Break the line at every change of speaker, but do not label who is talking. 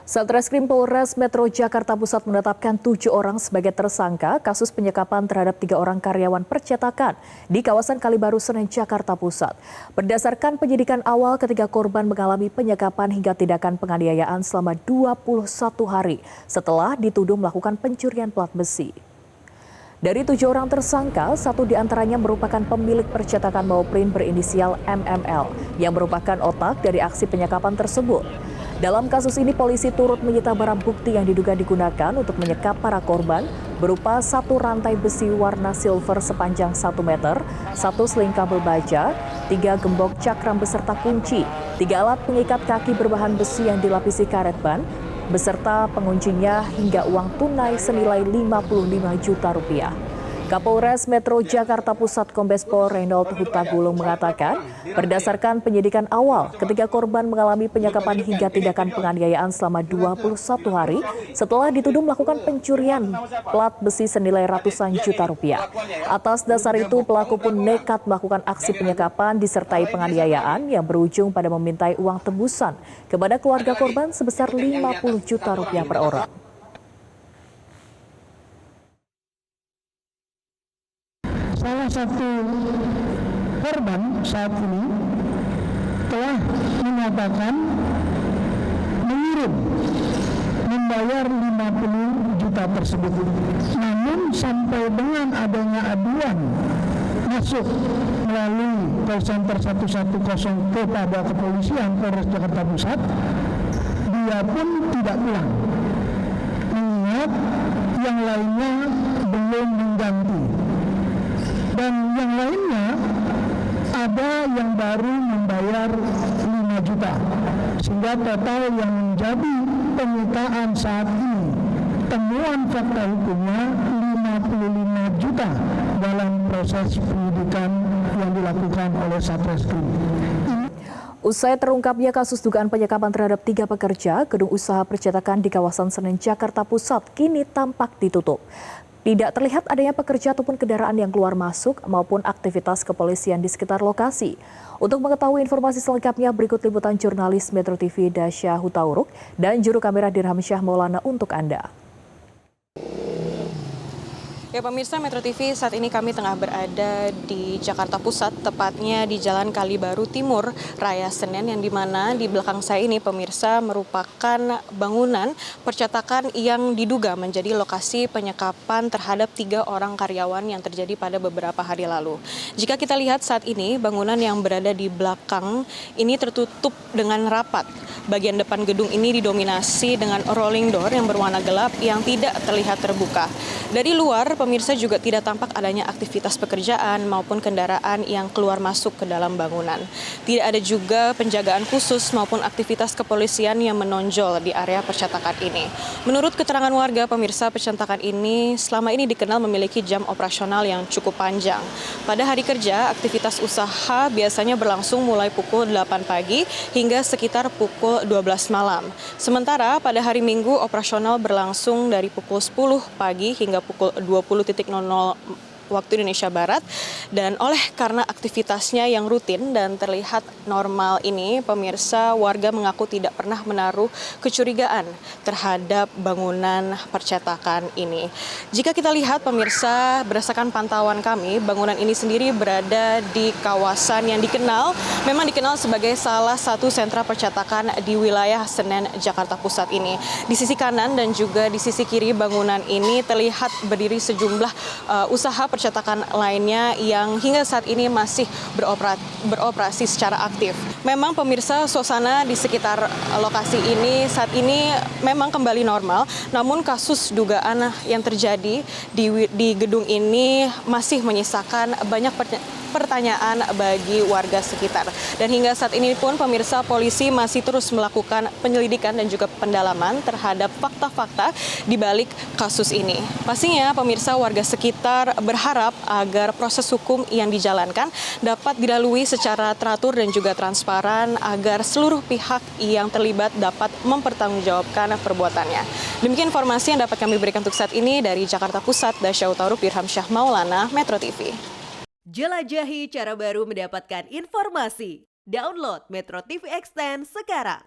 Satreskrim Polres Metro Jakarta Pusat menetapkan 7 orang sebagai tersangka kasus penyekapan terhadap 3 orang karyawan percetakan di kawasan Kalibaru, Senen, Jakarta Pusat. Berdasarkan penyidikan awal, ketiga korban mengalami penyekapan hingga tindakan penganiayaan selama 21 hari setelah dituduh melakukan pencurian plat besi. Dari 7 orang tersangka, 1 diantaranya merupakan pemilik percetakan Mauprint berinisial MML yang merupakan otak dari aksi penyekapan tersebut. Dalam kasus ini, polisi turut menyita barang bukti yang diduga digunakan untuk menyekap para korban berupa 1 rantai besi warna silver sepanjang 1 meter, 1 seling kabel baja, 3 gembok cakram beserta kunci, 3 alat pengikat kaki berbahan besi yang dilapisi karet ban, beserta penguncinya hingga uang tunai senilai 55 juta rupiah. Kapolres Metro Jakarta Pusat Kombes Pol Reynold Hutagulung mengatakan, berdasarkan penyidikan awal, ketiga korban mengalami penyekapan hingga tindakan penganiayaan selama 21 hari setelah dituduh melakukan pencurian plat besi senilai ratusan juta rupiah. Atas dasar itu, pelaku pun nekat melakukan aksi penyekapan disertai penganiayaan yang berujung pada memintai uang tebusan kepada keluarga korban sebesar 50 juta rupiah per orang.
Salah satu korban saat ini telah menyatakan membayar 50 juta tersebut. Namun sampai dengan adanya aduan masuk melalui call center 110 kepada kepolisian Polres Jakarta Pusat, dia pun tidak pulang. Mengingat yang lainnya belum mengganti. Dan yang lainnya ada yang baru membayar 5 juta. Sehingga total yang menjadi penyitaan saat ini, temuan fakta hukumnya 55 juta dalam proses penyidikan yang dilakukan oleh Satreskrim.
Usai terungkapnya kasus dugaan penyekapan terhadap 3 pekerja, gedung usaha percetakan di kawasan Senen, Jakarta Pusat kini tampak ditutup. Tidak terlihat adanya pekerja ataupun kendaraan yang keluar masuk maupun aktivitas kepolisian di sekitar lokasi. Untuk mengetahui informasi selengkapnya, berikut liputan jurnalis Metro TV Dasya Hutauruk dan juru kamera Dirham Syah Maulana untuk Anda.
Ya pemirsa Metro TV, saat ini kami tengah berada di Jakarta Pusat, tepatnya di Jalan Kalibaru Timur, Raya Senen, yang dimana di belakang saya ini pemirsa merupakan bangunan percetakan yang diduga menjadi lokasi penyekapan terhadap 3 orang karyawan yang terjadi pada beberapa hari lalu. Jika kita lihat saat ini, bangunan yang berada di belakang ini tertutup dengan rapat. Bagian depan gedung ini didominasi dengan rolling door yang berwarna gelap yang tidak terlihat terbuka. Dari luar, pemirsa juga tidak tampak adanya aktivitas pekerjaan maupun kendaraan yang keluar masuk ke dalam bangunan. Tidak ada juga penjagaan khusus maupun aktivitas kepolisian yang menonjol di area percetakan ini. Menurut keterangan warga, pemirsa, percetakan ini selama ini dikenal memiliki jam operasional yang cukup panjang. Pada hari kerja, aktivitas usaha biasanya berlangsung mulai pukul 8 pagi hingga sekitar pukul 12 malam. Sementara pada hari Minggu operasional berlangsung dari pukul 10 pagi hingga pukul 20.00 waktu Indonesia Barat, dan karena aktivitasnya yang rutin dan terlihat normal ini, pemirsa, warga mengaku tidak pernah menaruh kecurigaan terhadap bangunan percetakan ini. Jika kita lihat pemirsa, berdasarkan pantauan kami, bangunan ini sendiri berada di kawasan yang memang dikenal sebagai salah satu sentra percetakan di wilayah Senen, Jakarta Pusat ini. Di sisi kanan dan juga di sisi kiri bangunan ini terlihat berdiri sejumlah usaha percetakan lainnya yang hingga saat ini masih beroperasi secara aktif. Memang pemirsa, suasana di sekitar lokasi ini saat ini memang kembali normal, namun kasus dugaan yang terjadi di gedung ini masih menyisakan banyak pertanyaan bagi warga sekitar. Dan hingga saat ini pun pemirsa, polisi masih terus melakukan penyelidikan dan juga pendalaman terhadap fakta-fakta di balik kasus ini. Pastinya pemirsa, warga sekitar berharap agar proses hukum yang dijalankan dapat dilalui secara teratur dan juga transparan agar seluruh pihak yang terlibat dapat mempertanggungjawabkan perbuatannya. Demikian informasi yang dapat kami berikan untuk saat ini dari Jakarta Pusat. Dasya Hutauruk, Dirham Syah Maulana, Metro TV.
Jelajahi cara baru mendapatkan informasi. Download Metro TV Extend sekarang.